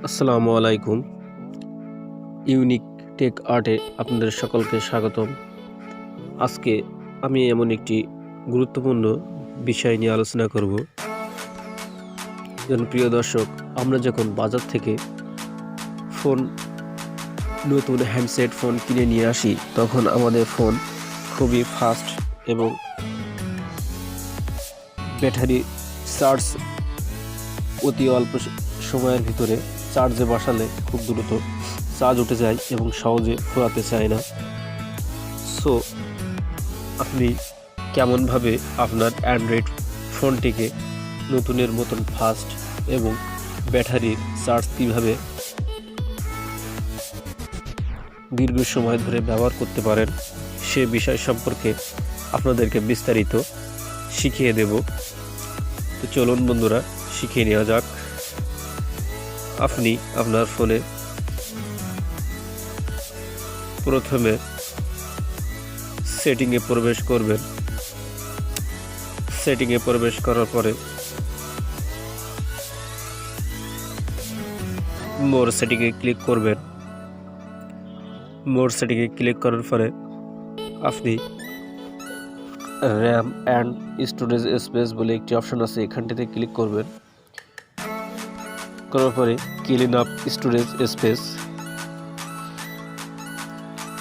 আসসালামু আলাইকুম। Unique take আর্টে আপনাদের সকলকে স্বাগতম। আজকে আমি এমন একটি গুরুত্বপূর্ণ বিষয় নিয়ে আলোচনা করব। প্রিয় দর্শক, আমরা যখন বাজার থেকে নতুন হ্যান্ডসেট ফোন কিনে নিয়ে আসি, তখন আমাদের ফোন খুবই ফাস্ট এবং ব্যাটারি চার্জ অতি অল্প সময়ের ভিতরে চার্জে বসালে খুব দ্রুত চার্জ উঠে যায় এবং সহজে ফুরাতে চায় না। সো আপনি কেমনভাবে আপনার অ্যান্ড্রয়েড ফোনটিকে নতুনের মতন ফাস্ট এবং ব্যাটারির চার্জ কীভাবে দীর্ঘ সময় ধরে ব্যবহার করতে পারেন, সে বিষয় সম্পর্কে আপনাদেরকে বিস্তারিত শিখিয়ে দেব। তো চলুন বন্ধুরা, শিখিয়ে নেওয়া যাক। আপনি আপনার ফোনে প্রথমে সেটিংয়ে প্রবেশ করবেন। সেটিংয়ে প্রবেশ করার পরে মোর সেটিংয়ে ক্লিক করবেন। মোর সেটিংয়ে ক্লিক করার পরে আপনি র্যাম অ্যান্ড স্টোরেজ স্পেস বলে একটি অপশন আছে, এখানটিতে ক্লিক করবেন। করার পরে ক্লিন আপ স্টোরেজ স্পেস।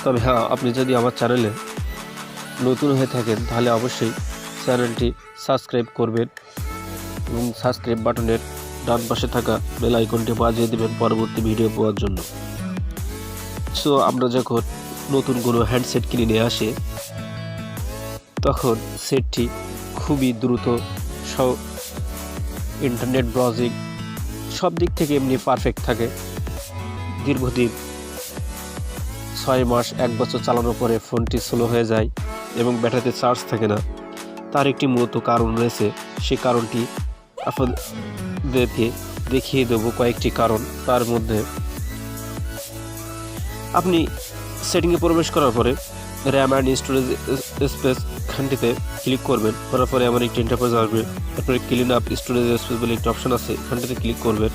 তবে হ্যাঁ, আপনি যদি আমার চ্যানেলে নতুন হয়ে থাকেন তাহলে অবশ্যই চ্যানেলটি সাবস্ক্রাইব করবেন এবং সাবস্ক্রাইব বাটনের ডান পাশে থাকা বেল আইকনটি বাজিয়ে দেবেন পরবর্তী ভিডিও পাওয়ার জন্য। সো আমরা যখন নতুন কোনো হ্যান্ডসেট কিনে নিয়ে আসে, তখন সেটটি খুবই দ্রুত ইন্টারনেট ব্রাউজিং সব দিক থেকে এমনি পারফেক্ট থাকে। দীর্ঘদিন 6 মাস 1 বছর চালানোর পরে ফোনটি স্লো হয়ে যায় এবং ব্যাটারিতে চার্জ থাকে না। তার একটি মূলত কারণ রয়েছে, সেই কারণটি আপনাদেরকে দেখিয়ে দেবো। কয়েকটি কারণ, তার মধ্যে আপনি সেটিংয়ে প্রবেশ করার পরে র্যাম অ্যান্ড স্টোরেজ স্পেস খানটিতে ক্লিক করবেন। করার পরে এমন একটি ইন্টারফেস আসবে। তারপরে ক্লিন আপ স্টোরেজ স্পেস বলে একটি অপশন আছে, এখানটিতে ক্লিক করবেন।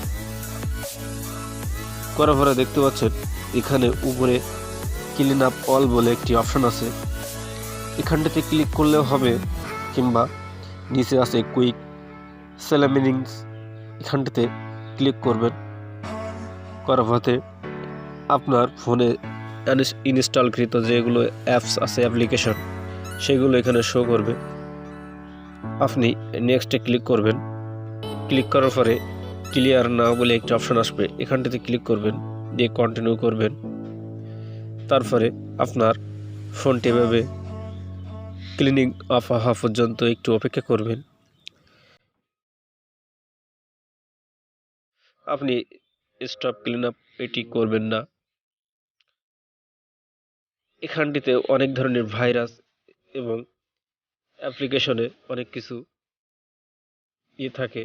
করার পরে দেখতে পাচ্ছেন এখানে উপরে ক্লিন আপ অল বলে একটি অপশন আছে, এখানটিতে ক্লিক করলেও হবে, কিংবা নিচে আছে কুইক সেলেমিনিংস, এখানটিতে ক্লিক করবেন। করার পরে আপনার ফোনে ইনস্টলকৃত যেগুলো অ্যাপস আছে, অ্যাপ্লিকেশন, সেগুলো এখানে শো করবে। আপনি নেক্সটে ক্লিক করবেন। ক্লিক করার পরে ক্লিয়ার নাও বলে একটি অপশন আসবে, এখানটিতে ক্লিক করবেন, দিয়ে কন্টিনিউ করবেন। তারপরে আপনার ফোনটি এভাবে ক্লিনিং অফ হওয়া পর্যন্ত একটু অপেক্ষা করবেন। আপনি স্টপ ক্লিন আপ এটি করবেন না। এখানটিতে অনেক ধরনের ভাইরাস এবং অ্যাপ্লিকেশনে অনেক কিছু থাকে,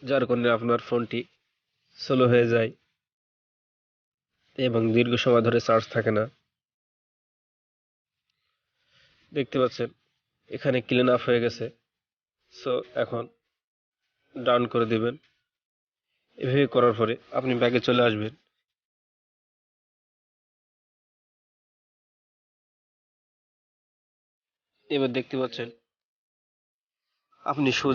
যার কারণে আপনার ফোনটি স্লো হয়ে যায় এবং দীর্ঘ সময় ধরে চার্জ থাকে না। দেখতে পাচ্ছেন এখানে ক্লিন আপ হয়ে গেছে। সো এখন ডাউন করে দেবেন। এভাবে করার পরে আপনি ব্যাগে চলে আসবেন। এবার দেখতে পাচ্ছেন আপনি